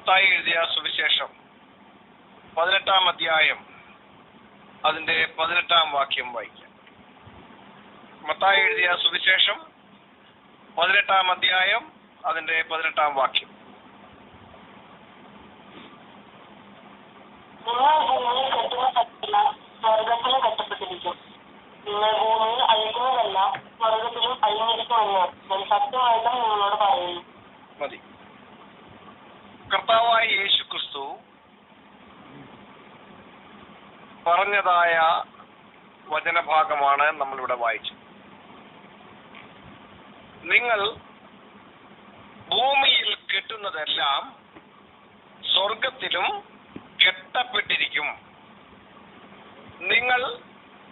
മത്തായി എഴുതിയ സുവിശേഷം 18-ാം അധ്യായം അതിന്റെ 18-ാം വാക്യം വായിക്കാം. മത്തായി എഴുതിയ സുവിശേഷം 18-ാം അധ്യായം അതിന്റെ 18-ാം വാക്യം. നിങ്ങൾ ഭൂമിയിൽ കെട്ടുന്ന സകല സ്വർഗത്തിലും കെട്ടപ്പെട്ടിരിക്കും. നിങ്ങൾ ഭൂമിയിൽ അഴിക്കുന്നതെല്ലാം സ്വർഗത്തിലും അഴിഞ്ഞിരിക്കുമെന്ന് ഞാൻ സത്യമായിട്ട് നിങ്ങളോട് പറയുന്നു. മതി. കർത്താവായ യേശു ക്രിസ്തു പറഞ്ഞതായ വചനഭാഗമാണ് നമ്മളിവിടെ വായിച്ചത്. നിങ്ങൾ ഭൂമിയിൽ കെട്ടുന്നതെല്ലാം സ്വർഗത്തിലും കെട്ടപ്പെട്ടിരിക്കും. നിങ്ങൾ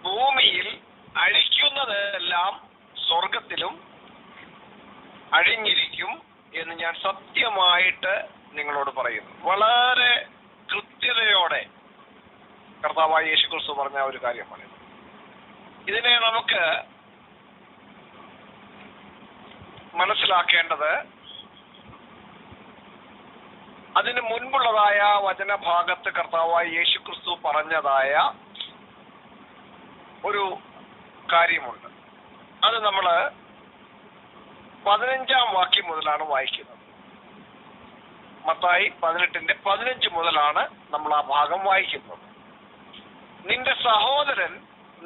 ഭൂമിയിൽ അഴിക്കുന്നതെല്ലാം സ്വർഗത്തിലും അഴിഞ്ഞിരിക്കും എന്ന് ഞാൻ സത്യമായിട്ട് നിങ്ങളോട് പറയുന്നു. വളരെ കൃത്യതയോടെ കർത്താവായ യേശു ക്രിസ്തു പറഞ്ഞ ഒരു കാര്യമാണ്. ഇതിനെ നമുക്ക് മനസ്സിലാക്കേണ്ടത് അതിന് മുൻപുള്ളതായ വചനഭാഗത്ത് കർത്താവായ യേശു ക്രിസ്തു പറഞ്ഞതായ ഒരു കാര്യമുണ്ട്. അത് നമ്മൾ 15-ാം വാക്യം മുതലാണ് വായിക്കുന്നത്. മത്തായി 18-ന്റെ 15 മുതലാണ് നമ്മൾ ആ ഭാഗം വായിക്കുന്നത്. നിന്റെ സഹോദരൻ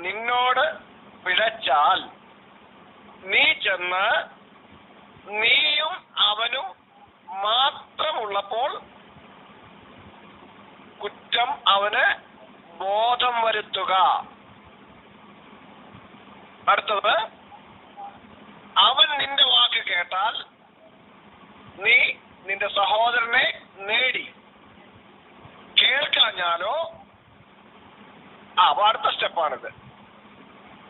നിന്നോട് പിഴച്ചാൽ നീ ചെന്ന് നീയും അവനും മാത്രമുള്ളപ്പോൾ കുറ്റം അവന് ബോധം വരുത്തുക. അടുത്തത്, അവൻ നിന്റെ വാക്ക് കേട്ടാൽ നീ നിന്റെ സഹോദരനെ നേടി. കേൾക്കാഞ്ഞാലോ അടുത്ത സ്റ്റെപ്പാണിത്.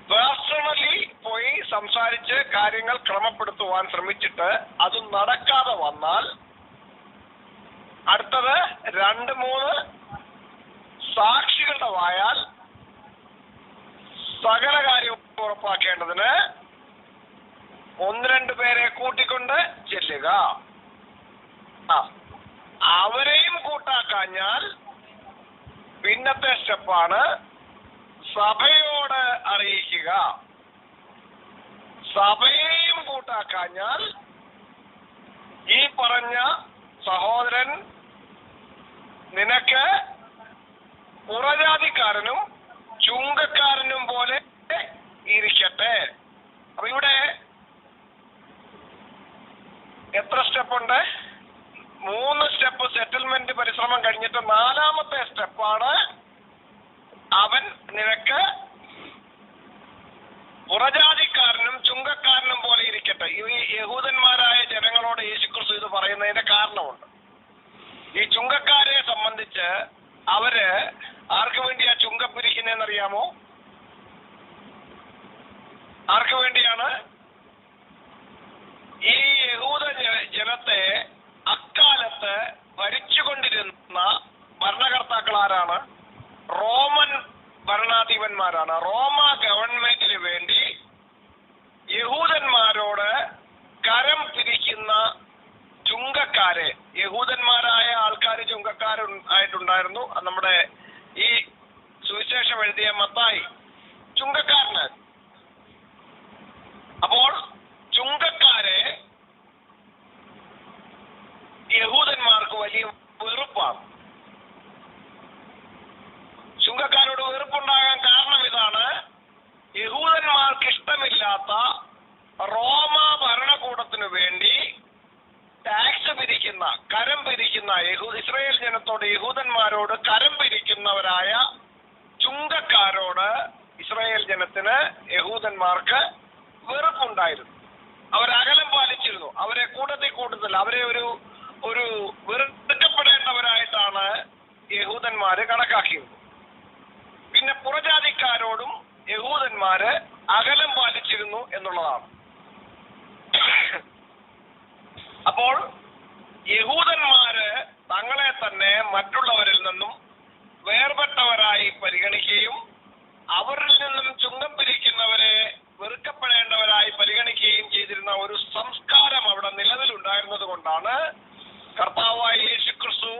പേഴ്സണലി പോയി സംസാരിച്ച് കാര്യങ്ങൾ ക്രമപ്പെടുത്തുവാൻ ശ്രമിച്ചിട്ട് അത് നടക്കാതെ വന്നാൽ അടുത്തത് 2-3 സാക്ഷികളുടെ വായാൽ സകല കാര്യം ഉറപ്പാക്കേണ്ടതിന് 1-2 പേരെ കൂട്ടിക്കൊണ്ട് ചെല്ലുക. അവരെയും കൂട്ടാക്കാഞ്ഞാൽ പിന്നത്തെ സ്റ്റെപ്പാണ് സഭയോട് അറിയിക്കുക. സഭയെയും കൂട്ടാക്കാഞ്ഞാൽ ഈ പറഞ്ഞ സഹോദരൻ നിനക്ക് പുറജാതിക്കാരനും ചുങ്കക്കാരനും പോലെ ഇരിക്കട്ടെ. അപ്പൊ ഇവിടെ എത്ര സ്റ്റെപ്പുണ്ട്? 3 സ്റ്റെപ്പ് സെറ്റിൽമെന്റ് പരിശ്രമം കഴിഞ്ഞിട്ട് 4-ാമത്തെ സ്റ്റെപ്പാണ് അവൻ നിനക്ക് പുറജാതിക്കാരനും ചുങ്കക്കാരനും പോലെ ഇരിക്കട്ടെ. ഈ യഹൂദന്മാരായ ജനങ്ങളോട് യേശുക്രിസ്തു ഇത് പറയുന്നതിന്റെ കാരണമുണ്ട്. ഈ ചുങ്കക്കാരെ സംബന്ധിച്ച് അവര് ആർക്ക് വേണ്ടിയാ ചുങ്കം പിരിക്കുന്നതെന്ന് അറിയാമോ? ആർക്ക് വേണ്ടിയാണ്? ഈ യഹൂദ ജനത്തെ അക്കാലത്ത് ഭരിച്ചുകൊണ്ടിരുന്ന ഭരണകർത്താക്കൾ ആരാണ്? റോമൻ ഭരണാധിപന്മാരാണ്. റോമ ഗവൺമെന്റിന് വേണ്ടി യഹൂദന്മാരോട് കരം പിരിക്കുന്ന ചുങ്കക്കാരെ, യഹൂദന്മാരായ ആൾക്കാർ ചുങ്കക്കാരായിട്ടുണ്ടായിരുന്നു. നമ്മുടെ ഈ സുവിശേഷം എഴുതിയ മത്തായി ചുങ്കക്കാരന്. അപ്പോൾ ചുങ്കക്കാരെ യഹൂദന്മാർക്ക് വലിയ വെറുപ്പാണ്. ചുങ്കക്കാരോട് വെറുപ്പുണ്ടാകാൻ കാരണം ഇതാണ്: യഹൂദന്മാർക്ക് ഇഷ്ടമില്ലാത്ത റോമ ഭരണകൂടത്തിനു വേണ്ടി ടാക്സ് പിരിക്കുന്ന, കരം പിരിക്കുന്ന ഇസ്രായേൽ ജനത്തോട്, യഹൂദന്മാരോട് കരം പിരിക്കുന്നവരായ ചുങ്കക്കാരോട് ഇസ്രായേൽ ജനത്തിന്, യഹൂദന്മാർക്ക് വെറുപ്പുണ്ടായിരുന്നു. അവരകലം പാലിച്ചിരുന്നു. അവരെ കൂടുതൽ അവരെ ഒരു വെറുക്കപ്പെടേണ്ടവരായിട്ടാണ് യഹൂദന്മാര് കണക്കാക്കിയത്. പിന്നെ പുറജാതിക്കാരോടും യഹൂദന്മാര് അകലം പാലിച്ചിരുന്നു എന്നുള്ളതാണ്. അപ്പോൾ യഹൂദന്മാര് തങ്ങളെ തന്നെ മറ്റുള്ളവരിൽ നിന്നും വേർപെട്ടവരായി പരിഗണിക്കുകയും അവരിൽ നിന്നും ചുങ്കം പിരിക്കുന്നവരെ വെറുക്കപ്പെടേണ്ടവരായി പരിഗണിക്കുകയും ചെയ്തിരുന്ന ഒരു സംസ്കാരം അവിടെ നിലവിലുണ്ടായിരുന്നത് കൊണ്ടാണ് കർത്താവായ യേശുക്രിസ്തു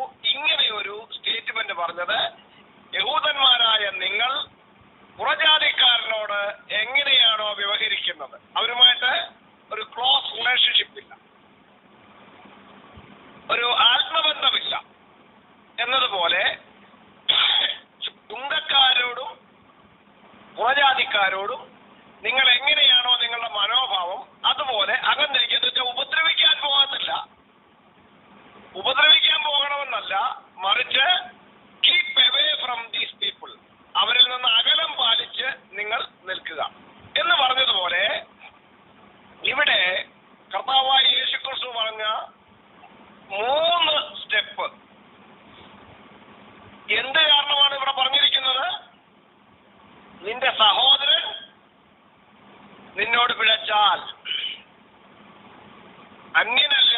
അന്യനല്ല.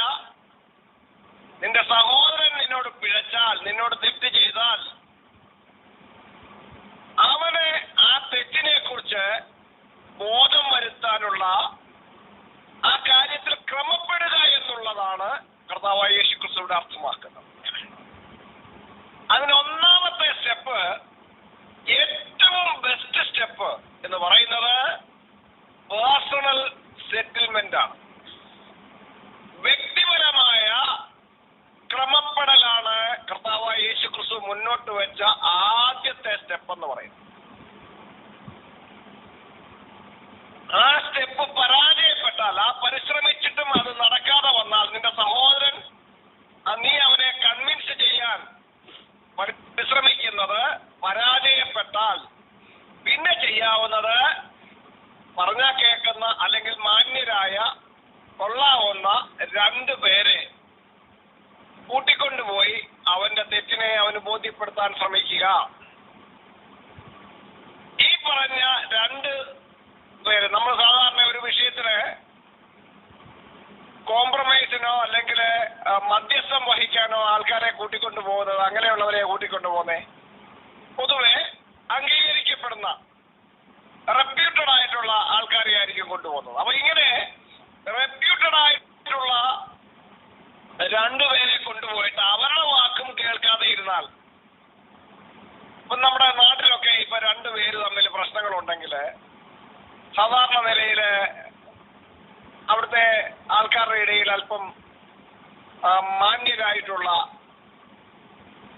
നിന്റെ സഹോദരൻ നിന്നോട് പിഴച്ചാൽ, നിന്നോട് തെറ്റ് ചെയ്താൽ, അവനെ ആ തെറ്റിനെ കുറിച്ച് ബോധം വരുത്താനുള്ള ആ കാര്യത്തിൽ ക്രമപ്പെടുക എന്നുള്ളതാണ് കർത്താവായ യേശുക്രിസ്തുവിടെ അർത്ഥമാക്കുന്നത്. അതിന് ഒന്നാമത്തെ സ്റ്റെപ്പ്, ഏറ്റവും ബെസ്റ്റ് സ്റ്റെപ്പ് എന്ന് പറയുന്നത് പേഴ്സണൽ സെറ്റിൽമെന്റ് ആണ്. വ്യക്തിപരമായ ക്രമപ്പെടലാണ് കർത്താവായ യേശുക്രിസ്തു മുന്നോട്ട് വെച്ച ആദ്യത്തെ സ്റ്റെപ്പ് എന്ന് പറയുന്നത്. ആ സ്റ്റെപ്പ് പരാജയപ്പെട്ടാൽ, ആ പരിശ്രമിച്ചിട്ടും അത് നടക്കാതെ വന്നാൽ, നിന്റെ സഹോദരൻ നീ അവനെ കൺവിൻസ് ചെയ്യാൻ പരിശ്രമിക്കുന്നത് പരാജയപ്പെട്ടാൽ, പിന്നെ ചെയ്യാവുന്നത് പറഞ്ഞാൽ കേൾക്കുന്ന അല്ലെങ്കിൽ മാന്യരായ കൊള്ളാവുന്ന 2 പേരെ കൂട്ടിക്കൊണ്ടുപോയി അവന്റെ തെറ്റിനെ അവന് ബോധ്യപ്പെടുത്താൻ ശ്രമിക്കുക. ഈ പറഞ്ഞ 2 പേര്, നമ്മൾ സാധാരണ ഒരു വിഷയത്തിന് കോംപ്രമൈസിനോ അല്ലെങ്കിൽ മധ്യസ്ഥം വഹിക്കാനോ ആൾക്കാരെ കൂട്ടിക്കൊണ്ടു പോകുന്നത്, അങ്ങനെയുള്ളവരെ കൂട്ടിക്കൊണ്ടു പോകുന്നേ പൊതുവെ അംഗീകരിക്കപ്പെടുന്ന റെപ്യൂട്ടഡ് ആയിട്ടുള്ള ആൾക്കാരെ ആയിരിക്കും കൊണ്ടുപോകുന്നത്. അപ്പൊ ഇങ്ങനെ റെപ്യൂട്ടഡ് ആയിട്ടുള്ള 2 പേരെ കൊണ്ടുപോയിട്ട് അവരുടെ വാക്കും കേൾക്കാതെ ഇരുന്നാൽ, ഇപ്പൊ നമ്മുടെ നാട്ടിലൊക്കെ ഇപ്പൊ 2 പേര് തമ്മിൽ പ്രശ്നങ്ങളുണ്ടെങ്കിൽ സാധാരണ നിലയിൽ അവിടുത്തെ ആൾക്കാരുടെ ഇടയിൽ അല്പം മാന്യരായിട്ടുള്ള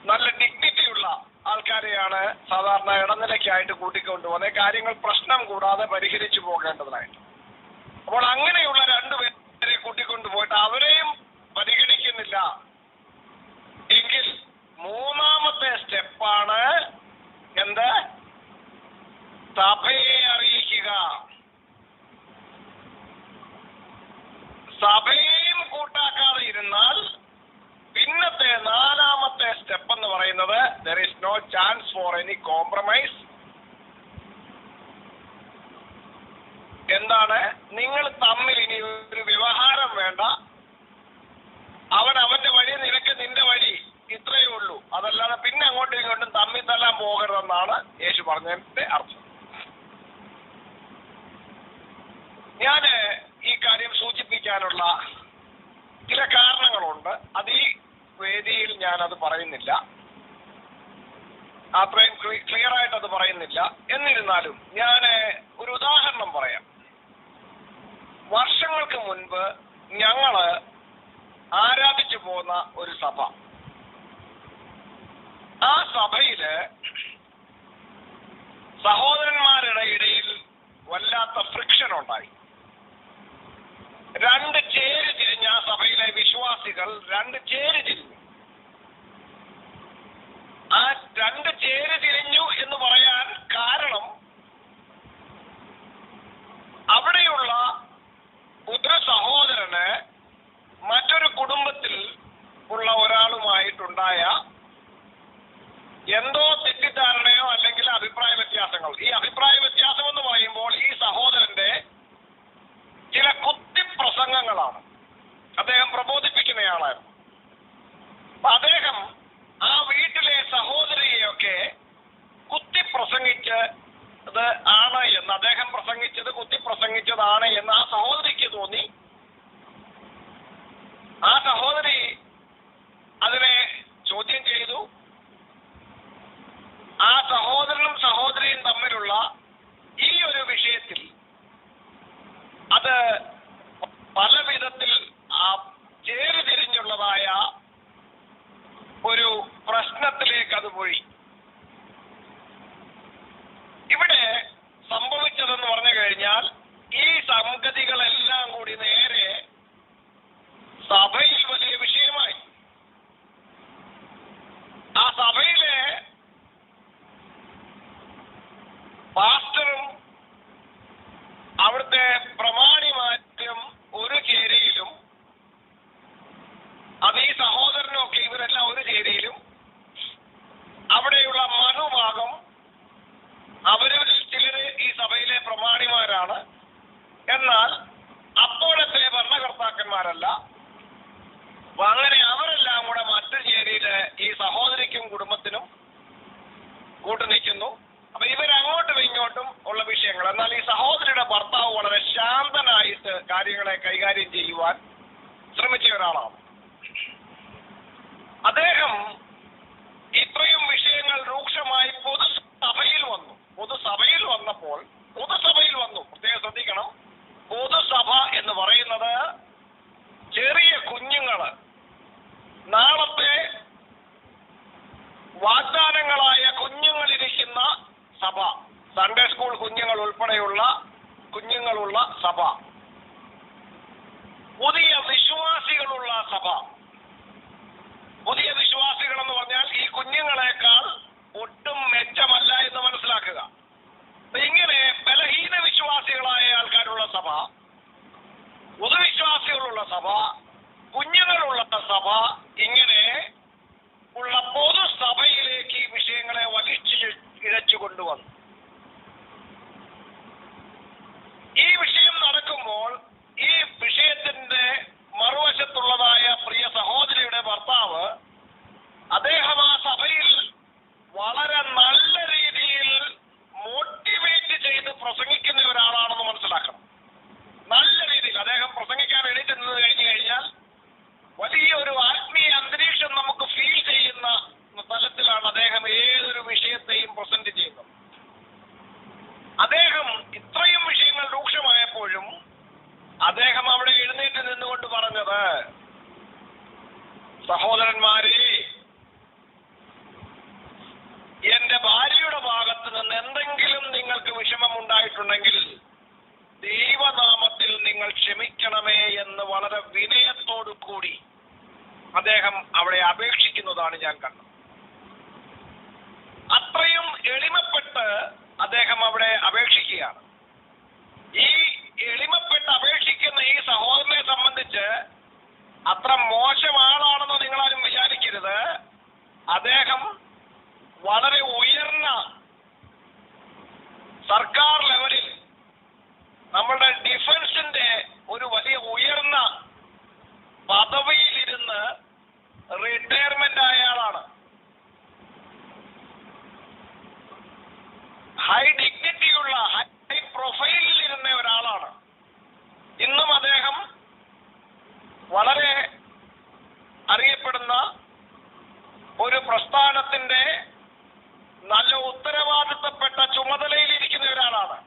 നല്ല ഡിഗ്നിറ്റിയുള്ള ആൾക്കാരെയാണ് സാധാരണ ഇടനിലയ്ക്കായിട്ട് കൂട്ടിക്കൊണ്ടുപോകുന്നത്, കാര്യങ്ങൾ പ്രശ്നം കൂടാതെ പരിഹരിച്ചു പോകേണ്ടതിനായിട്ട്. അപ്പോൾ അങ്ങനെയുള്ള 2 പേരെ കൂട്ടിക്കൊണ്ടുപോയിട്ട് അവരെയും പരിഗണിക്കുന്നില്ല എങ്കിൽ മൂന്നാമത്തെ സ്റ്റെപ്പാണ് എന്ത്? സഭയെ അറിയിക്കുക. സഭയെയും കൂട്ടാക്കാതെ ഇരുന്നാൽ പിന്നത്തെ 4ാമത്തെ സ്റ്റെപ്പ് എന്ന് പറയുന്നത് there is no chance for any compromise. എന്താണ്? നിങ്ങൾ തമ്മിൽ ഇനി ഒരു വ്യവഹാരം വേണ്ട, അവൻ അവന്റെ വഴി, നിനക്ക് നിന്റെ വഴി, ഇത്രയേ ഉള്ളൂ. അതല്ലാതെ പിന്നെ അങ്ങോട്ടും ഇങ്ങോട്ടും തമ്മിൽ തല്ലാൻ പോകരുതെന്നാണ് യേശു പറഞ്ഞതിന്റെ അർത്ഥം. ഞാന് ഈ കാര്യം സൂചിപ്പിക്കാനുള്ള ചില കാരണങ്ങളുണ്ട്. അത് ഈ വേദിയിൽ ഞാനത് പറയുന്നില്ല, അത്രയും ക്ലിയർ ആയിട്ട് അത് പറയുന്നില്ല. എന്നിരുന്നാലും ഞാൻ ഒരു ഉദാഹരണം പറയാം. വർഷങ്ങൾക്ക് മുൻപ് ഞങ്ങള് ആരാധിച്ചു പോകുന്ന ഒരു സഭ, ആ സഭയില് സഹോദരന്മാരുടെ ഇടയിൽ വല്ലാത്ത ഫ്രിക്ഷൻ ഉണ്ടായി. 2 ചേരി തിരിഞ്ഞ ആ സഭയിലെ വിശ്വാസികൾ 2 ചേരി തിരിഞ്ഞു. ആ 2 ചേരി തിരിഞ്ഞു എന്ന് പറയാൻ കാരണം, അവിടെയുള്ള ഒരു സഹോദരന് മറ്റൊരു കുടുംബത്തിൽ ഉള്ള ഒരാളുമായിട്ടുണ്ടായ എന്തോ തെറ്റിദ്ധാരണയോ അല്ലെങ്കിൽ അഭിപ്രായ വ്യത്യാസങ്ങൾ. ഈ അഭിപ്രായ വ്യത്യാസം എന്ന് പറയുമ്പോൾ ഈ സഹോദരന്റെ ചില കുത്തിപ്രസംഗങ്ങളാണ്. അദ്ദേഹം പ്രബോധിപ്പിക്കുന്നയാളായിരുന്നു. അപ്പൊ അദ്ദേഹം ആ വീട്ടിലെ സഹോദരിയെയൊക്കെ കുത്തിപ്രസംഗിച്ചത് ആണ് എന്ന്, അദ്ദേഹം പ്രസംഗിച്ചത് കുത്തിപ്രസംഗിച്ചതാണ് എന്ന് ആ സഹോദരിക്ക് തോന്നി. ആ സഹോദരി അതിനെ ചോദ്യം ചെയ്തു. ആ സഹോദരനും സഹോദരിയും തമ്മിലുള്ള ഈ ഒരു വിഷയത്തിൽ അത് പല വിധത്തിൽ ചേരി തിരിഞ്ഞുള്ളതായ ഒരു പ്രശ്നത്തിലേക്ക് അത് പോയി. ഇവിടെ സംഭവിച്ചതെന്ന് പറഞ്ഞു കഴിഞ്ഞാൽ, ഈ സംഗതികളെല്ലാം കൂടി നേരെ സഭയിൽ വലിയ വിഷയമായി. ആ സഭയിലെ പാസ്റ്ററും അവിടുത്തെ പ്രമാണിമാരും ഒരു ചേരിയിലും, അത് ഈ സഹോദരനൊക്കെ ഇവരെല്ലാം ഒരു ചേരിയിലും, അവിടെയുള്ള മറുഭാഗം അവരിൽ ചിലര് ഈ സഭയിലെ പ്രമാണിമാരാണ്, എന്നാൽ അപ്പോഴത്തെ ഭരണകർത്താക്കന്മാർ, വിശ്വാസികളല്ല. അപ്പൊ അങ്ങനെ അവരെല്ലാം കൂടെ മട്ടുചേരിയില് ഈ സഹോദരിക്കും കുടുംബത്തിനും കൂട്ടുനിൽക്കുന്നു. അപ്പൊ ഇവരങ്ങോട്ടും ഇങ്ങോട്ടും ഉള്ള വിഷയങ്ങൾ. എന്നാൽ ഈ സഹോദരിയുടെ ഭർത്താവ് വളരെ ശാന്തനായിട്ട് കാര്യങ്ങളെ കൈകാര്യം ചെയ്യുവാൻ ശ്രമിച്ച ഒരാളാണ്. അദ്ദേഹം ഇത്രയും വിഷയങ്ങൾ രൂക്ഷമായി പൊതുസഭയിൽ വന്നു. പ്രത്യേകം ശ്രദ്ധിക്കണം, പൊതുസഭ എന്ന് പറയുന്നത് ചെറിയ കുഞ്ഞുങ്ങള്, നാളത്തെ വാഗ്ദാനങ്ങളായ കുഞ്ഞുങ്ങളിരിക്കുന്ന സഭ, സൺഡേ സ്കൂൾ കുഞ്ഞുങ്ങൾ ഉൾപ്പെടെയുള്ള കുഞ്ഞുങ്ങളുള്ള സഭ, പുതിയ വിശ്വാസികളുള്ള സഭ. പുതിയ വിശ്വാസികൾ എന്ന് പറഞ്ഞാൽ ഈ കുഞ്ഞുങ്ങളെക്കാൾ ഒട്ടും മെച്ചമല്ല എന്ന് മനസ്സിലാക്കുക. ഇങ്ങനെ ബലഹീന വിശ്വാസികളായ ആൾക്കാരുള്ള സഭ, പൊതുവിശ്വാസികളുള്ള സഭ, കുഞ്ഞുങ്ങളുള്ള സഭ, ഇങ്ങനെ ഉള്ള പൊതുസഭയിലേക്ക് ഈ വിഷയങ്ങളെ വലിച്ചിഴച്ചു കൊണ്ടുവന്നു. ഈ വിഷയം നടക്കുമ്പോൾ ഈ വിഷയത്തിന്റെ മറുവശത്തുള്ളതായ പ്രിയ സഹോദരിയുടെ ഭർത്താവ്, അദ്ദേഹം ആ സഭയിൽ വളരെ നല്ല രീതിയിൽ മോട്ടിവേറ്റ് ചെയ്ത് പ്രസംഗിക്കുന്ന ഒരാളാണെന്ന് മനസ്സിലാക്കണം. നല്ല രീതിയിൽ അദ്ദേഹം പ്രസംഗിക്കാൻ എണീറ്റ് നിന്ന് കഴിഞ്ഞു കഴിഞ്ഞാൽ വലിയൊരു ആത്മീയ അന്തരീക്ഷം നമുക്ക് ഫീൽ ചെയ്യുന്ന തലത്തിലാണ് അദ്ദേഹം ഏതൊരു വിഷയത്തെയും പ്രസന്റ് ചെയ്യുന്നത്. അദ്ദേഹം ഇത്രയും വിഷയങ്ങൾ രൂക്ഷമായപ്പോഴും അദ്ദേഹം അവിടെ എഴുന്നേറ്റ് നിന്നുകൊണ്ട് പറഞ്ഞത്, സഹോദരന്മാരെ, എന്റെ ഭാര്യയുടെ ഭാഗത്ത് നിന്ന് എന്തെങ്കിലും നിങ്ങൾക്ക് വിഷമം ഉണ്ടായിട്ടുണ്ടെങ്കിൽ ദൈവനാമത്തിൽ നിങ്ങൾ ക്ഷമിക്കണമേ എന്ന് വളരെ വിനയത്തോടു കൂടി അദ്ദേഹം അവിടെ അപേക്ഷിക്കുന്നതാണ് ഞാൻ കണ്ടത്. അത്രയും എളിമപ്പെട്ട് അദ്ദേഹം അവിടെ അപേക്ഷിക്കുകയാണ്. ഈ എളിമപ്പെട്ട് അപേക്ഷിക്കുന്ന ഈ സഹോദരനെ സംബന്ധിച്ച് അത്ര മോശം ആളാണെന്ന് നിങ്ങളാരും വിചാരിക്കരുത്. അദ്ദേഹം വളരെ ഉയർന്ന സർക്കാർ ലെവലിൽ നമ്മളുടെ ഡിഫൻസിന്റെ ഒരു വലിയ ഉയർന്ന പദവിയിലിരുന്ന് റിട്ടയർമെന്റ് ആയ ആളാണ്. ഹൈ ഡിഗ്നിറ്റിയുള്ള ഹൈ പ്രൊഫൈലിൽ ഇരുന്ന ഒരാളാണ്. ഇന്നും അദ്ദേഹം വളരെ അറിയപ്പെടുന്ന ഒരു പ്രസ്ഥാനത്തിന്റെ നല്ല ഉത്തരവാദിത്തപ്പെട്ട ചുമതലയിലിരിക്കുന്ന ഒരാളാണ്.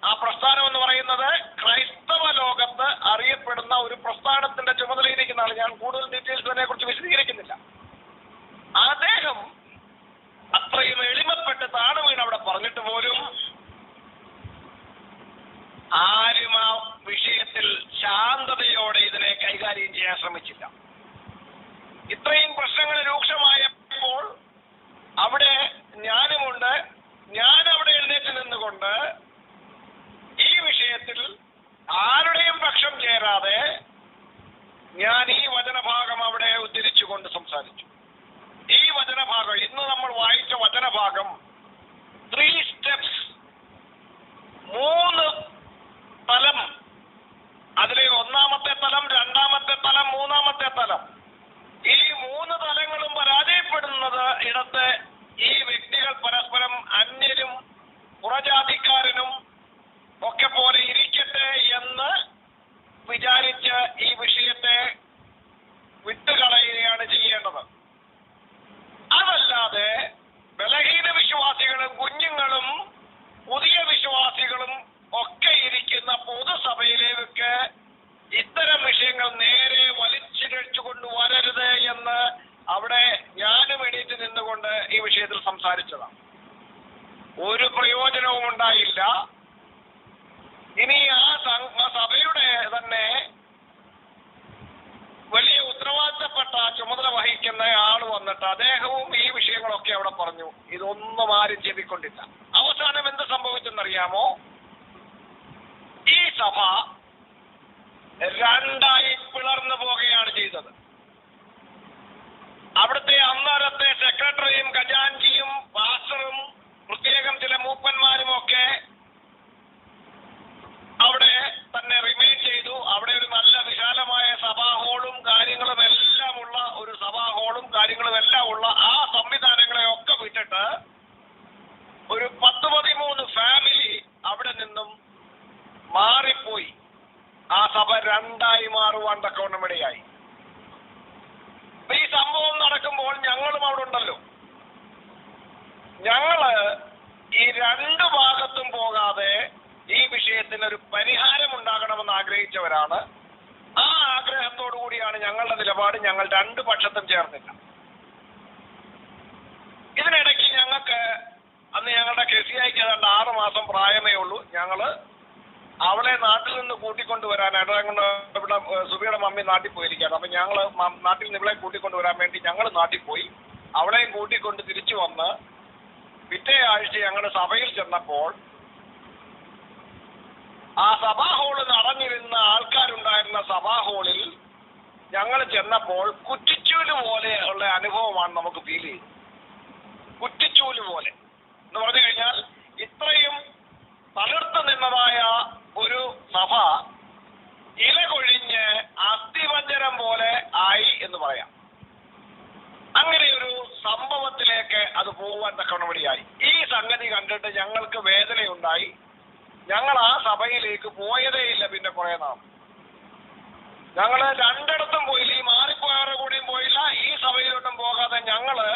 ആ പ്രസ്ഥാനം എന്ന് പറയുന്നത് ക്രൈസ്തവ ലോകത്ത് അറിയപ്പെടുന്ന ഒരു പ്രസ്ഥാനത്തിന്റെ ചുമതലയിരിക്കുന്ന ആൾ. ഞാൻ കൂടുതൽ ഡീറ്റെയിൽസ് അതിനെ കുറിച്ച് വിശദീകരിക്കുന്നില്ല. അദ്ദേഹം അത്രയും എളിമപ്പെട്ട് താണു വീണ് അവിടെ പറഞ്ഞിട്ട് പോലും ആരും ആ വിഷയത്തിൽ ശാന്തതയോടെ ഇതിനെ കൈകാര്യം ചെയ്യാൻ ശ്രമിച്ചില്ല. ഇത്രയും പ്രശ്നങ്ങൾ രൂക്ഷമായപ്പോൾ അവിടെ ഞാനുമുണ്ട്. ഞാൻ അവിടെ എഴുന്നേറ്റ് നിന്നുകൊണ്ട് ഈ വിഷയത്തിൽ ആരുടെയും പക്ഷം ചേരാതെ ഞാൻ ഈ വചനഭാഗം അവിടെ ഉദ്ധരിച്ചുകൊണ്ട് സംസാരിച്ചു. ഈ വചനഭാഗം, ഇന്ന് നമ്മൾ വായിച്ച വചനഭാഗം 3 steps, 3 തലം, അതിലെ ഒന്നാമത്തെ തലം, രണ്ടാമത്തെ തലം, മൂന്നാമത്തെ തലം, ഈ 3 തലങ്ങളും പരാജയപ്പെടുന്നത് ഇടത്ത് ഈ വ്യക്തികൾ പരസ്പരം അന്യരും പുറജാതിക്കാരനും ഒക്കെ പോലെ ഇരിക്കട്ടെ എന്ന് വിചാരിച്ച് ഈ വിഷയത്തെ വിട്ടുകളയുകയാണ് ചെയ്യേണ്ടത്. അതല്ലാതെ ബലഹീന വിശ്വാസികളും കുഞ്ഞുങ്ങളും പുതിയ വിശ്വാസികളും ഒക്കെ ഇരിക്കുന്ന പൊതുസഭയിലേക്ക് ഇത്തരം വിഷയങ്ങൾ നേരെ വലിച്ചിഴച്ചു കൊണ്ടുവരരുത് എന്ന് അവിടെ ഞാനും എണീറ്റ് നിന്നുകൊണ്ട് ഈ വിഷയത്തിൽ സംസാരിച്ചതാണ്. ഒരു പ്രയോജനവും ഉണ്ടായില്ല. ഇനി ആ സഭയുടെ തന്നെ വലിയ ഉത്തരവാദിത്തപ്പെട്ട ചുമതല വഹിക്കുന്ന ആൾ വന്നിട്ട് അദ്ദേഹവും ഈ വിഷയങ്ങളൊക്കെ അവിടെ പറഞ്ഞു. ഇതൊന്നും ആരും ചെവിക്കൊണ്ടില്ല. അവസാനം എന്ത് സംഭവിച്ചെന്നറിയാമോ? ഈ സഭ 2ആയി പിളർന്നു പോകുകയാണ് ചെയ്തത്. അവിടുത്തെ അന്നേരത്തെ സെക്രട്ടറിയും ഖജാൻജിയും പാസ്റ്ററും പ്രത്യേകം ചില മൂപ്പന്മാരും ഒക്കെ അവിടെ തന്നെ റിമെയിൻ ചെയ്തു. അവിടെ ഒരു നല്ല വിശാലമായ സഭ സഭ രണ്ടായി മാറുവാൻ തക്കവണ്ണം ഇടയായി. ഈ സംഭവം നടക്കുമ്പോൾ ഞങ്ങളും അവിടെ ഉണ്ടല്ലോ. ഞങ്ങള് ഈ രണ്ടു ഭാഗത്തും പോകാതെ ഈ വിഷയത്തിന് ഒരു പരിഹാരം ഉണ്ടാകണമെന്ന് ആഗ്രഹിച്ചവരാണ്. ആ ആഗ്രഹത്തോടു കൂടിയാണ് ഞങ്ങളുടെ നിലപാട്. ഞങ്ങൾ രണ്ടു പക്ഷത്തും ചേർന്നില്ല. ഇതിനിടയ്ക്ക് ഞങ്ങൾക്ക് അന്ന് ഞങ്ങളുടെ കെസിയായിക്ക് ഏതാണ്ട് 6 മാസം പ്രായമേ ഉള്ളൂ. ഞങ്ങള് അവളെ നാട്ടിൽ നിന്ന് കൂട്ടിക്കൊണ്ടുവരാനായിട്ട് ഇവിടെ സുബിയുടെ മമ്മി നാട്ടിൽ പോയിരിക്കുകയാണ്. അപ്പൊ ഞങ്ങള് നാട്ടിൽ നിന്ന് ഇവളെ കൂട്ടിക്കൊണ്ടുവരാൻ വേണ്ടി ഞങ്ങൾ നാട്ടിൽ പോയി. അവളെയും കൂട്ടിക്കൊണ്ട് തിരിച്ചു വന്ന് പിറ്റേ ആഴ്ച ഞങ്ങൾ സഭയിൽ ചെന്നപ്പോൾ ആ സഭാ ഹാള് നടന്നിരുന്ന ആൾക്കാരുണ്ടായിരുന്ന സഭാ ഹാളിൽ ഞങ്ങൾ ചെന്നപ്പോൾ കുറ്റിച്ചൂല് പോലെ ഉള്ള അനുഭവമാണ് നമുക്ക് ഫീൽ ചെയ്തത്. കുറ്റിച്ചൂല് പോലെ എന്ന് പറഞ്ഞു കഴിഞ്ഞാൽ ഇത്രയും തളിർത്ത് നിന്നതായ ഒരു സഭ ഇല കൊഴിഞ്ഞ് അസ്ഥിപഞ്ജരം പോലെ ആയി എന്ന് പറയാം. അങ്ങനെ ഒരു സംഭവത്തിലേക്ക് അത് പോകുവാൻ തക്കവണ്ണവടിയായി. ഈ സംഗതി കണ്ടിട്ട് ഞങ്ങൾക്ക് വേദനയുണ്ടായി. ഞങ്ങൾ ആ സഭയിലേക്ക് പോയതേയില്ല. പിന്നെ കുറെ നാൾ ഞങ്ങള് രണ്ടിടത്തും പോയില്ല. ഈ മാറിപ്പോയവരുടെ കൂടെയും പോയില്ല, ഈ സഭയിലോട്ടും പോകാതെ ഞങ്ങള്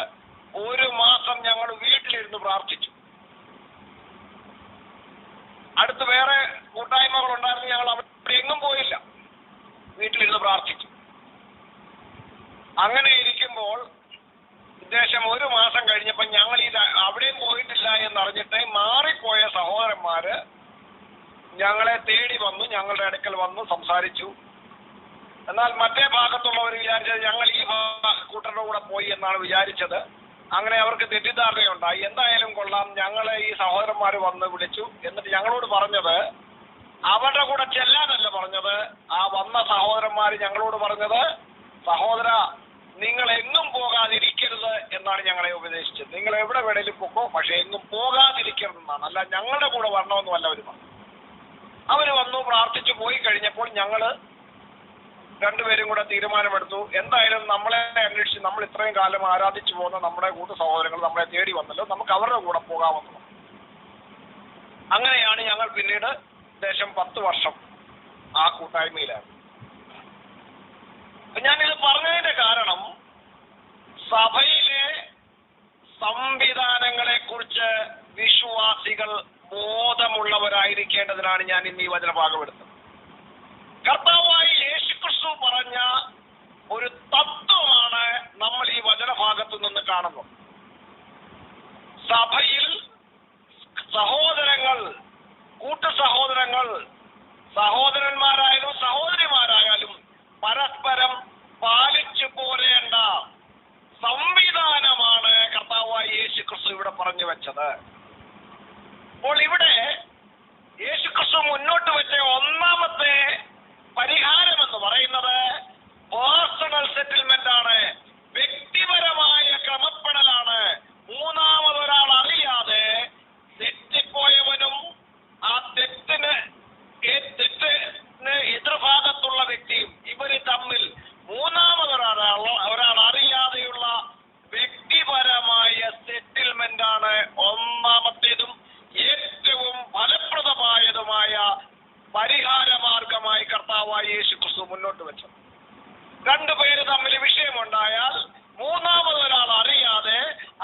1 മാസം ഞങ്ങൾ വീട്ടിലിരുന്ന് പ്രാർത്ഥിച്ചു. അടുത്ത് വേറെ കൂട്ടായ്മകൾ ഉണ്ടായിരുന്നു. ഞങ്ങൾ അവിടെ എങ്ങും പോയില്ല, വീട്ടിലിരുന്ന് പ്രാർത്ഥിച്ചു. അങ്ങനെ ഇരിക്കുമ്പോൾ ഉദ്ദേശം 1 മാസം കഴിഞ്ഞപ്പോൾ ഞങ്ങൾ അവിടെയും പോയിട്ടില്ല എന്നറിഞ്ഞിട്ട് മാറിപ്പോയ സഹോദരന്മാര് ഞങ്ങളെ തേടി വന്നു, ഞങ്ങളുടെ അടുക്കൽ വന്നു സംസാരിച്ചു. എന്നാൽ മറ്റേ ഭാഗത്തുള്ളവർ വിചാരിച്ചത് ഞങ്ങൾ ഈ കൂട്ടരുടെ കൂടെ പോയി എന്നാണ് വിചാരിച്ചത്. അങ്ങനെ അവർക്ക് തെറ്റിദ്ധാരണയുണ്ടായി. എന്തായാലും കൊള്ളാം, ഞങ്ങളെ ഈ സഹോദരന്മാർ വന്ന് വിളിച്ചു. എന്നിട്ട് ഞങ്ങളോട് പറഞ്ഞത് അവരുടെ കൂടെ ചെല്ലാനല്ല പറഞ്ഞത്. ആ വന്ന സഹോദരന്മാർ ഞങ്ങളോട് പറഞ്ഞത്, സഹോദര, നിങ്ങൾ എങ്ങും പോകാതിരിക്കരുത് എന്നാണ് ഞങ്ങളെ ഉപദേശിച്ചത്. നിങ്ങൾ എവിടെ വേണേലും പോക്കോ, പക്ഷെ എങ്ങും പോകാതിരിക്കരുതെന്നാണ്. അല്ല ഞങ്ങളുടെ കൂടെ വരണമെന്നും അവർ പറഞ്ഞു. അവര് വന്നു, പ്രാർത്ഥിച്ചു പോയി കഴിഞ്ഞപ്പോൾ ഞങ്ങള് രണ്ടുപേരും കൂടെ തീരുമാനമെടുത്തു, എന്തായാലും നമ്മളെ അന്വേഷിച്ച് നമ്മൾ ഇത്രയും കാലം ആരാധിച്ചു പോകുന്ന നമ്മുടെ കൂട്ടു സഹോദരങ്ങൾ നമ്മളെ തേടി വന്നല്ലോ, നമുക്ക് അവരുടെ കൂടെ പോകാമെന്ന്. അങ്ങനെയാണ് ഞങ്ങൾ പിന്നീട് ഏകദേശം 10 വർഷം ആ കൂട്ടായ്മയിലാണ്. ഞാനിത് പറഞ്ഞതിന്റെ കാരണം സഭയിലെ സംവിധാനങ്ങളെ കുറിച്ച് വിശ്വാസികൾ ബോധമുള്ളവരായിരിക്കേണ്ടതിനാണ് ഞാൻ ഇന്ന് ഈ വചനഭാഗം എടുത്തത്. കർത്താവായ യേശുക്രിസ്തു പറഞ്ഞ ഒരു തത്വമാണ് നമ്മൾ ഈ വചനഭാഗത്തു നിന്ന് കാണുന്നത്. സഭയിൽ സഹോദരങ്ങൾ, കൂട്ടുസഹോദരങ്ങൾ, സഹോദരന്മാരായാലും സഹോദരിമാരായാലും പരസ്പരം പാലിച്ചു പോരേണ്ട സംവിധാനമാണ് കർത്താവായ യേശുക്രിസ്തു ഇവിടെ പറഞ്ഞു വെച്ചത്. അപ്പോൾ ഇവിടെ യേശുക്രിസ്തു മുന്നോട്ട് വെച്ച ഒന്നാമത്തെ പരിഹാരം എന്ന് പറയുന്നത് പേഴ്സണൽ സെറ്റിൽമെന്റ് ആണ്, വ്യക്തിപരമായ ക്രമപ്പെടലാണ്. മൂന്നാമതൊരാൾ അറിയാതെ തെറ്റിപ്പോയവനും ആ തെറ്റിന് എതിർഭാഗത്തുള്ള വ്യക്തിയും ഇവര് തമ്മിൽ ഒരാൾ അറിയാതെയുള്ള വ്യക്തിപരമായ സെറ്റിൽമെന്റ് ആണ് ഒന്നാമത്തേതും ഏറ്റവും ഫലപ്രദമായതുമായ പരിഹാര മാർഗമായി കർത്താവായ യേശുക്രിസ്തു മുന്നോട്ട് വെച്ചത്. 2 പേര് തമ്മിൽ വിഷയമുണ്ടായാൽ മൂന്നാമതൊരാൾ അറിയാതെ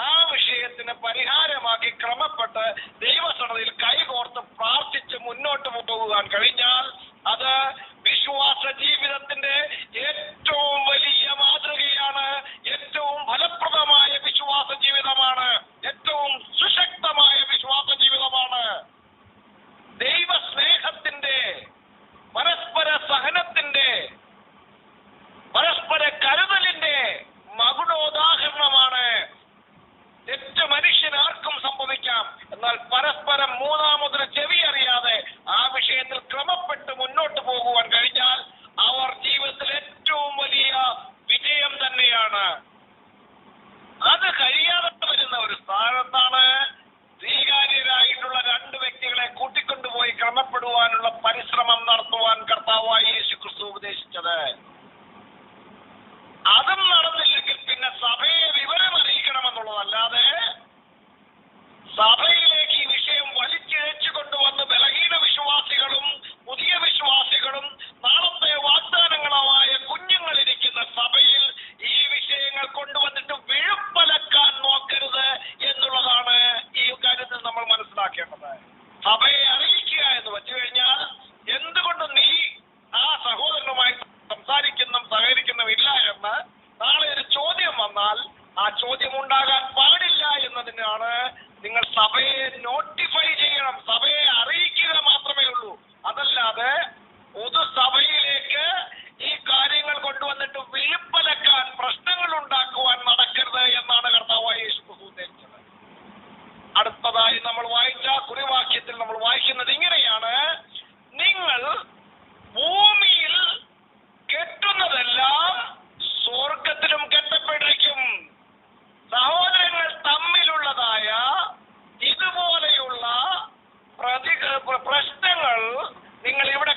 ആ വിഷയത്തിന് പരിഹാരമാക്കി ക്രമപ്പെട്ട് ദൈവസന്നിധിയിൽ കൈകോർത്ത് പ്രാർത്ഥിച്ച് മുന്നോട്ട് പോകാൻ കഴിഞ്ഞാൽ അത് വിശ്വാസ ജീവിതത്തിന്റെ ഏറ്റവും വലിയ മാതൃകയാണ്, ഏറ്റവും ഫലപ്രദമായ വിശ്വാസ ജീവിതമാണ്, ഏറ്റവും സുശക്തമായ വിശ്വാസ ജീവിതമാണ്. ദൈവസ്നേഹത്തിന്റെ, പരസ്പര സഹനത്തിന്റെ, പരസ്പര കരുതലിന്റെ മകുടോദാഹരണമാണ്. തെറ്റ് മനുഷ്യനാർക്കും സംഭവിക്കാം, എന്നാൽ പരസ്പരം മൂന്നാമതൊരു ചെവി അറിയാതെ ആ വിഷയത്തിൽ ക്രമപ്പെട്ട് മുന്നോട്ട് പോകുവാൻ ആ ചോദ്യം ഉണ്ടാകാൻ പാടില്ല എന്നതിനാണ് നിങ്ങൾ സഭയെ നോട്ടിഫൈ ചെയ്യണം, സഭയെ അറിയിക്കുക മാത്രമേ ഉള്ളൂ. അതല്ലാതെ പൊതുസഭയിലേക്ക് ഈ കാര്യങ്ങൾ കൊണ്ടുവന്നിട്ട് വിളിപ്പലക്കാൻ, പ്രശ്നങ്ങൾ ഉണ്ടാക്കുവാൻ നടക്കരുത് എന്നാണ് കർത്താവായ യേശു ക്രിസ്തു ഉദ്ദേശിച്ചത്. അടുത്തതായി നമ്മൾ വായിച്ച കുറിവാക്യത്തിൽ നമ്മൾ വായിക്കുന്നത് ഇങ്ങനെയാണ്: നിങ്ങൾ ഭൂമിയിൽ കെട്ടുന്നതെല്ലാം സ്വർഗത്തിലും കെട്ടപ്പെട്ടിരിക്കും. സഹോദരങ്ങൾ തമ്മിലുള്ളതായ ഇതുപോലെയുള്ള പ്രശ്നങ്ങൾ നിങ്ങൾ ഇവിടെ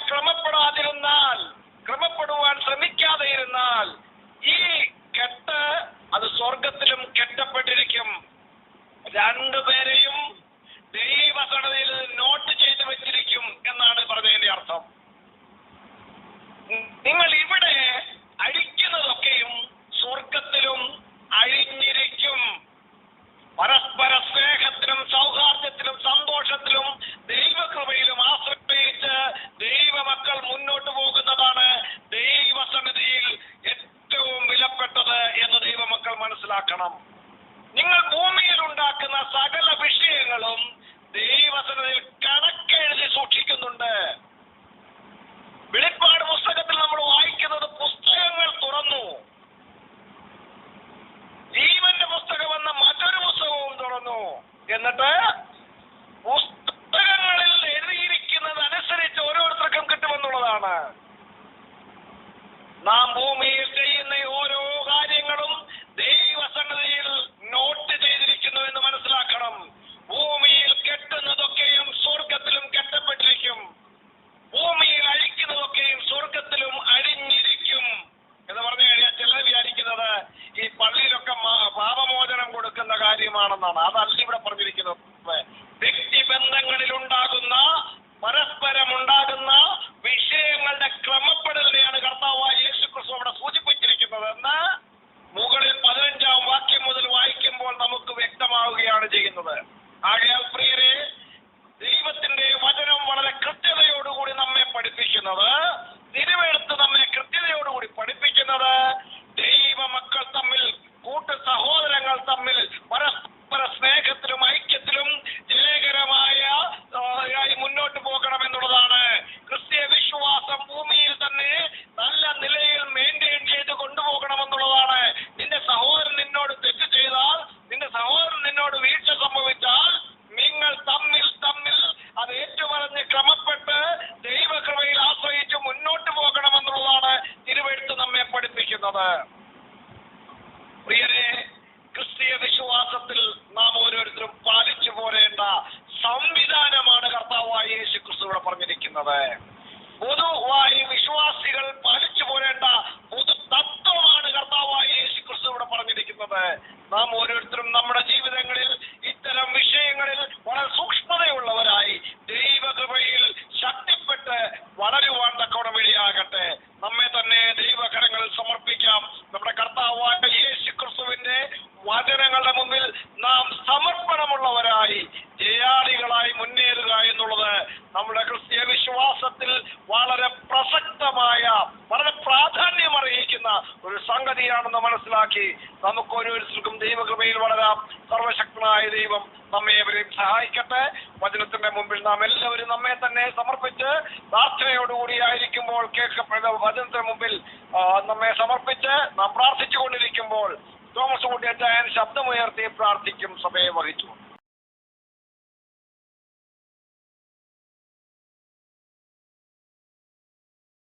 ക്രമപ്പെടുവാൻ ശ്രമിക്കാതെ ഇരുന്നാൽ ഈ കെട്ട് അത് സ്വർഗത്തിലും കെട്ടപ്പെട്ടിരിക്കും. രണ്ടുപേരെയും ദൈവസന്നിധിയിൽ നോട്ട് ചെയ്ത് വെച്ചിരിക്കും എന്നാണ് പറഞ്ഞതിന്റെ അർത്ഥം. നിങ്ങൾ ഇവിടെ അഴിക്കുന്നതൊക്കെയും സ്വർഗത്തിലും അഴിഞ്ഞിരിക്കും. പരസ്പര സ്നേഹത്തിലും സൗഹാർദ്ദത്തിലും സന്തോഷത്തിലും ദൈവകൃപയിലും ആശ്രയിച്ച് ദൈവമക്കൾ മുന്നോട്ട് പോകുന്നതാണ് ദൈവസന്നിധിയിൽ ഏറ്റവും വിലപ്പെട്ടത് എന്ന് ദൈവമക്കൾ മനസ്സിലാക്കണം. നിങ്ങൾ ഭൂമിയിൽ ഉണ്ടാക്കുന്ന സകല വിഷയങ്ങളും ദൈവസന്നിധിയിൽ കണക്കെഴുതി സൂക്ഷിക്കുന്നുണ്ട്. വെളിപ്പാട് പുസ്തകത്തിൽ നമ്മൾ വായിക്കുന്നത് പുസ്തകങ്ങൾ തുറന്നു, ജീവന്റെ പുസ്തകം എന്ന മറ്റൊരു പുസ്തകവും തുറന്നു. എന്നിട്ട് പുസ്തകങ്ങളിൽ എഴുതിയിരിക്കുന്നതനുസരിച്ച് ഓരോരുത്തർക്കും കിട്ടുമെന്നുള്ളതാണ്. നാം ഭൂമിയിൽ ചെയ്യുന്ന ഓരോ കാര്യങ്ങളും ദൈവസന്നിധിയിൽ നോട്ട് ചെയ്തിരിക്കുന്നു എന്ന് മനസ്സിലാക്കണം. ഭൂമിയിൽ കെട്ടുന്നതൊക്കെയും സ്വർഗത്തിലും കെട്ടപ്പെട്ടിരിക്കും. ഭൂമിയിൽ അഴിക്കുന്നതൊക്കെയും സ്വർഗത്തിലും അഴിഞ്ഞിരിക്കും എന്ന് പറഞ്ഞു കഴിഞ്ഞാൽ ചിലർ വിചാരിക്കുന്നത് ഈ പള്ളിയിലൊക്കെ പാപമോചനം കൊടുക്കുന്ന കാര്യമാണെന്നാണ്. അതല്ല ഇവിടെ പറഞ്ഞിരിക്കുന്നത്. വ്യക്തിബന്ധങ്ങളിൽ ഉണ്ടാകുന്ന പരസ്പരമുണ്ടാകുന്ന വിഷയങ്ങളുടെ ക്രമപ്പെടലിനെയാണ് കർത്താവായ യേശു ക്രിസ്തു അവിടെ സൂചിപ്പിച്ചിരിക്കുന്നത് എന്ന് മുകളിൽ 15-ാം വാക്യം മുതൽ വായിക്കുമ്പോൾ നമുക്ക് വ്യക്തമാവുകയാണ് ചെയ്യുന്നത്. ആകയാൽ പ്രിയരെ, ദൈവത്തിന്റെ വചനം വളരെ കൃത്യതയോടുകൂടി നമ്മെ പഠിപ്പിക്കുന്നത്, തിരുവെഴുത്ത് നമ്മെ കൃത്യതയോടുകൂടി പഠിപ്പിക്കുന്നത്, ദൈവമക്കൾ തമ്മിൽ, കൂട്ടു സഹോദരങ്ങൾ തമ്മിൽ പരസ്പര സ്നേഹത്തിലും ഐക്യത്തിലും ജയകരമായ മുന്നോട്ട് പോകണമെന്നുള്ളതാണ്. ക്രിസ്തീയ വിശ്വാസം ഭൂമിയിൽ തന്നെ നല്ല നിലയിൽ മെയിൻറ്റെയിൻ ചെയ്ത് കൊണ്ടുപോകണമെന്നുള്ളതാണ്. നിന്റെ സഹോദരൻ നിന്നോട് തെറ്റ് ചെയ്താൽ, നിന്റെ സഹോദരൻ നിന്നോട് വീഴ്ച സംഭവിച്ചാൽ, നിങ്ങൾ തമ്മിൽ അത് ഏറ്റുപറഞ്ഞ് ക്രമപ്പെട്ട് ദൈവകൃപയിൽ ആശ്രയിച്ച് മുന്നോട്ട് പോകണമെന്നുള്ളതാണ് തിരുവെഴുത്ത് നമ്മെ പഠിപ്പിക്കുന്നത്. പ്രിയരെ, ക്രിസ്തീയ വിശ്വാസത്തിൽ നാം ഓരോരുത്തരും പാലിച്ചു പോരേണ്ട സംവിധാനമാണ് കർത്താവായ യേശു ക്രിസ്തു ഇവിടെ പറഞ്ഞിരിക്കുന്നത്. പൊതുവായി വിശ്വാസികൾ പാലിച്ചു പോരേണ്ട പൊതു തത്വമാണ് കർത്താവായ യേശു ക്രിസ്തു ഇവിടെ പറഞ്ഞിരിക്കുന്നത്. നാം ഓരോരുത്തരും നമ്മുടെ ജീവിതങ്ങളിൽ ഇത്തരം വിഷയങ്ങളിൽ വളരെ സൂക്ഷ്മതയുള്ളവരായി ദൈവകൃപയിൽ ശക്തിപ്പെട്ട് വളരുവാൻ തക്കവണ്ണം ഇടയാകട്ടെ. നമ്മെ തന്നെ ദൈവകരങ്ങളിൽ സമർപ്പിക്കാം. നമ്മുടെ കർത്താവായ യേശു ക്രിസ്തുവിന്റെ വചനങ്ങളുടെ മുമ്പിൽ നാം സമർപ്പണമുള്ളവരായി ജയാളികളായി മുന്നേറുക എന്നുള്ളത് നമ്മുടെ ക്രിസ്തീയ വിശ്വാസത്തിൽ വളരെ പ്രസക്തമായ, വളരെ പ്രാധാന്യമർഹിക്കുന്ന ഒരു സംഗതിയാണെന്ന് മനസ്സിലാക്കി നമുക്ക് ഓരോരുത്തർക്കും ദൈവകൃപയിൽ വളരാം. സർവശക്തനായ ദൈവം നമ്മെ ഏവരെയും സഹായിക്കട്ടെ. വചനത്തിന്റെ മുമ്പിൽ നാം എല്ലാവരും നമ്മെ തന്നെ സമർപ്പിച്ച് പ്രാർത്ഥനയോടുകൂടി ആയിരിക്കുമ്പോൾ, കേൾക്കപ്പെടുന്ന വചനത്തിന് മുമ്പിൽ നമ്മെ സമർപ്പിച്ച് നാം പ്രാർത്ഥിച്ചുകൊണ്ടിരിക്കുമ്പോൾ തോമസ് കുട്ടിയച്ചായൻ ശബ്ദമുയർത്തി പ്രാർത്ഥിക്കും. സഭയെ വഹിച്ചു.